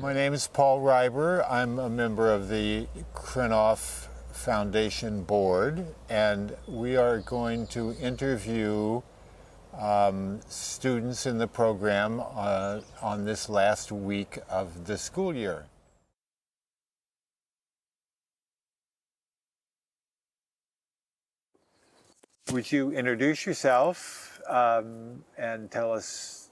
My name is Paul Reiber. I'm a member of the Krenov Foundation board, and we are going to interview students in the program on this last week of the school year. Would you introduce yourself and tell us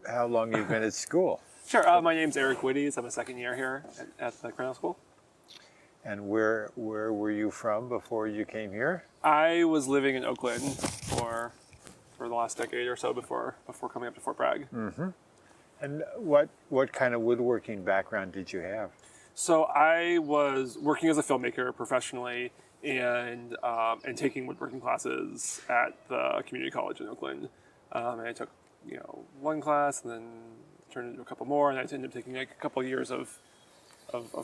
how long you've been at school? Sure. My name's Eriq Wities. I'm a second year here at the Krenov School. And where were you from before you came here? I was living in Oakland for the last decade or so before coming up to Fort Bragg. Mm-hmm. And what kind of woodworking background did you have? So I was working as a filmmaker professionally and taking woodworking classes at the community college in Oakland. And I took one class and then turned into a couple more, and I ended up taking like a couple of years of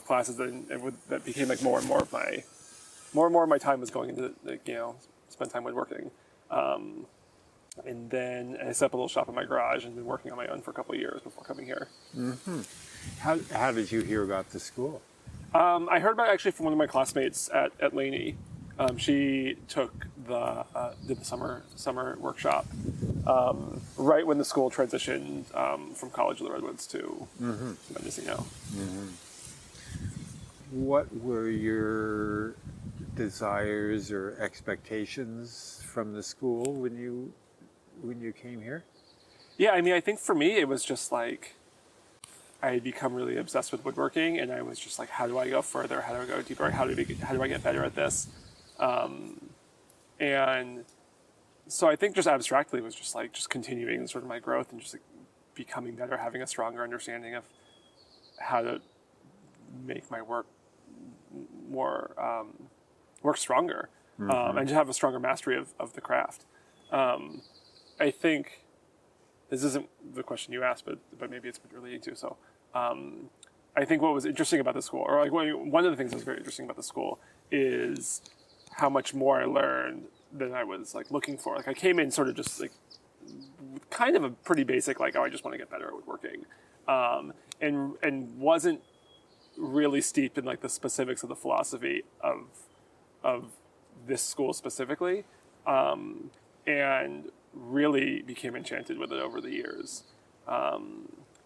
classes that became like more and more of my time was going into spend time woodworking. And then I set up a little shop in my garage and been working on my own for a couple of years before coming here. Mm-hmm. How did you hear about the school? I heard about it actually from one of my classmates at Laney. She took did the summer workshop right when the school transitioned from College of the Redwoods to Mendocino. Mm-hmm. What were your desires or expectations from the school when you came here? Yeah, I mean, I think for me it was just like I had become really obsessed with woodworking, and I was just like, how do I go further? How do I go deeper? How do I get better at this? And so I think just abstractly it was just continuing sort of my growth and just like becoming better, having a stronger understanding of how to make my work more work stronger, and to have a stronger mastery of the craft. I think this isn't the question you asked, but maybe it's what you're leading to. So I think what was interesting about the school, or like one of the things that was very interesting about the school, is how much more I learned than I was like looking for. Like I came in sort of just like kind of a pretty basic, like, oh, I just want to get better at woodworking, and wasn't really steeped in like the specifics of the philosophy of this school specifically, and really became enchanted with it over the years. That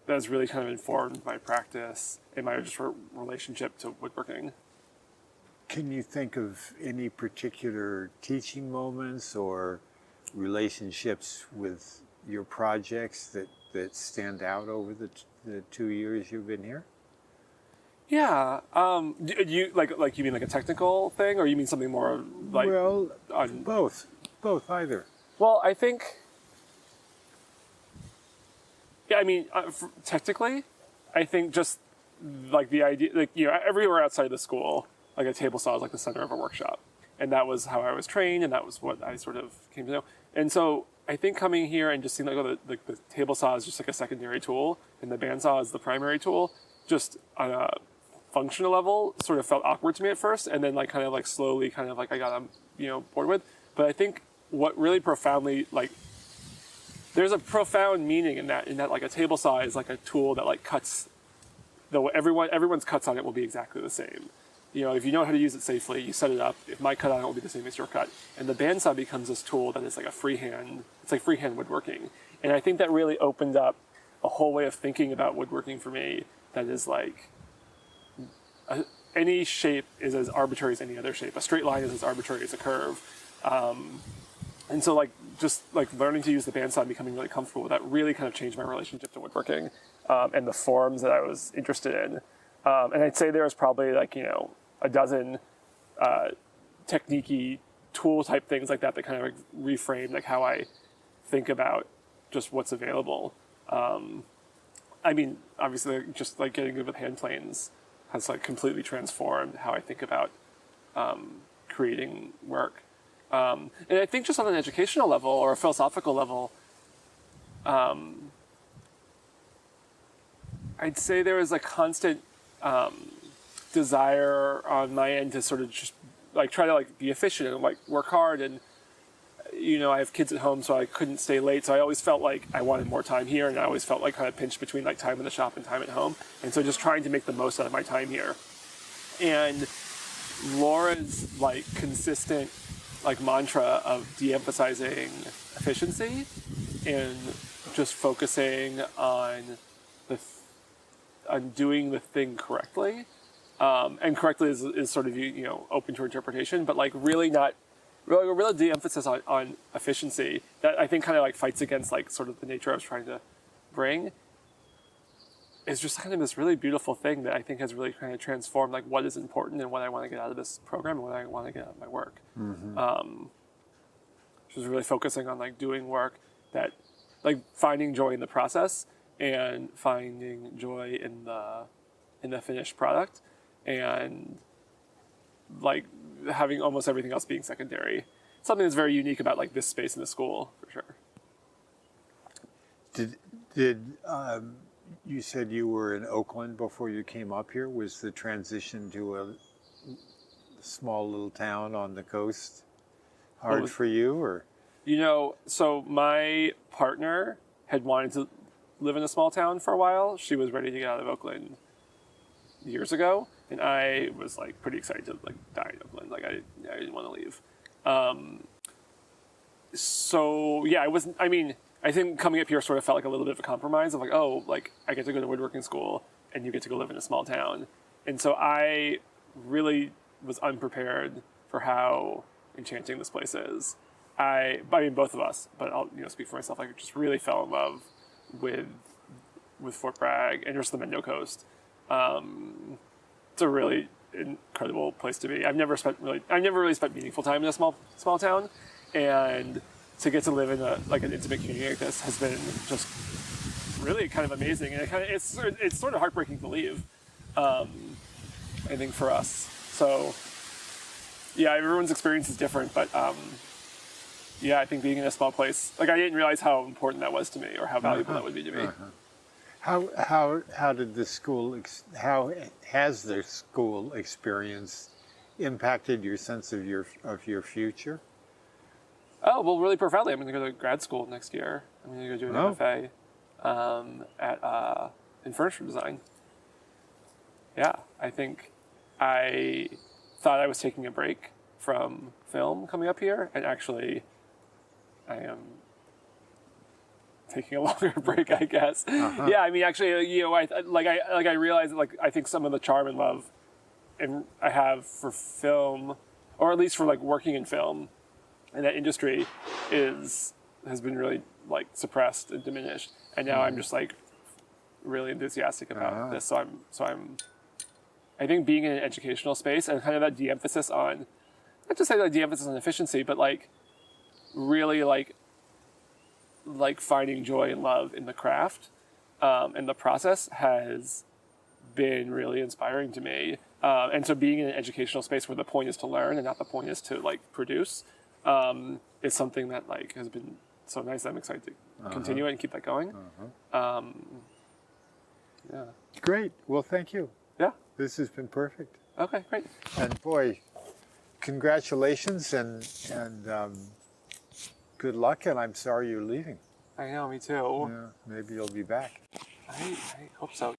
has really kind of informed my practice and my just relationship to woodworking. Can you think of any particular teaching moments or relationships with your projects that stand out over the 2 years you've been here? Yeah. Do you like you mean like a technical thing, or you mean something more like? Well, both either. Well, I think. Yeah, I mean, technically, I think just like the idea, like everywhere outside the school, like a table saw is like the center of a workshop, and that was how I was trained, and that was what I sort of came to know. And so I think coming here and just seeing the table saw is just like a secondary tool, and the bandsaw is the primary tool, just on a functional level, sort of felt awkward to me at first, and then like kind of like slowly, kind of like I got bored with. But I think what really profoundly like there's a profound meaning in that like a table saw is like a tool that like cuts. Though everyone's cuts on it will be exactly the same. If you know how to use it safely, you set it up. If my cut on it will be the same as your cut. And the bandsaw becomes this tool that is like a freehand. It's like freehand woodworking. And I think that really opened up a whole way of thinking about woodworking for me. That is like any shape is as arbitrary as any other shape. A straight line is as arbitrary as a curve. And so like just like learning to use the bandsaw and becoming really comfortable with that really kind of changed my relationship to woodworking and the forms that I was interested in. And I'd say there was probably like a dozen technique-y tool type things like that kind of like reframed like how I think about just what's available. I mean, obviously, just like getting good with hand planes has like completely transformed how I think about creating work. And I think just on an educational level or a philosophical level, I'd say there was a constant desire on my end to sort of just like try to like be efficient and like work hard and I have kids at home, so I couldn't stay late. So I always felt like I wanted more time here, and I always felt like kind of pinched between like time in the shop and time at home. And so just trying to make the most out of my time here. And Laura's like consistent like mantra of de-emphasizing efficiency and just focusing on doing the thing correctly. And correctly is sort of open to interpretation, but like really de-emphasis on efficiency that I think kind of like fights against like sort of the nature I was trying to bring. Is just kind of this really beautiful thing that I think has really kind of transformed like what is important and what I want to get out of this program and what I want to get out of my work. Just really focusing on like doing work that like finding joy in the process and finding joy in the finished product, and like having almost everything else being secondary. Something that's very unique about like this space in the school for sure. Did you said you were in Oakland before you came up here? Was the transition to a small little town on the coast hard for you, or? So my partner had wanted to live in a small town for a while. She was ready to get out of Oakland years ago, and I was like pretty excited to like die in Oakland. Like I didn't want to leave. So yeah, I think coming up here sort of felt like a little bit of a compromise of like, oh, like I get to go to woodworking school and you get to go live in a small town. And so I really was unprepared for how enchanting this place is. I mean, both of us, but I'll speak for myself. I just really fell in love with Fort Bragg and just the Mendo Coast. It's a really incredible place to be. I've never really spent meaningful time in a small town, and to get to live in an intimate community like this has been just really kind of amazing. And it's sort of heartbreaking to leave. I think for us. So yeah, everyone's experience is different, but yeah, I think being in a small place, like I didn't realize how important that was to me or how valuable that would be to me. How did the school? How has the school experience impacted your sense of your future? Oh, well, really profoundly. I'm going to go to grad school next year. I'm going to go do an MFA in furniture design. Yeah, I think I thought I was taking a break from film coming up here, and actually I am taking a longer break, I guess. Yeah, I mean, actually, I realized that, like, I think some of the charm and love I have for film, or at least for like working in film, and that industry has been really like suppressed and diminished, and now I'm just like really enthusiastic about this. So I think being in an educational space and kind of that de-emphasis on, not just say like de-emphasis on efficiency, but like really like finding joy and love in the craft and the process has been really inspiring to me. And so being in an educational space where the point is to learn and not the point is to like produce is something that like has been so nice. I'm excited to continue it and keep that going. Yeah. Great. Well, thank you. Yeah. This has been perfect. Okay, great. And boy, congratulations and good luck. And I'm sorry you're leaving. I know, me too. Yeah, maybe you'll be back. I hope so.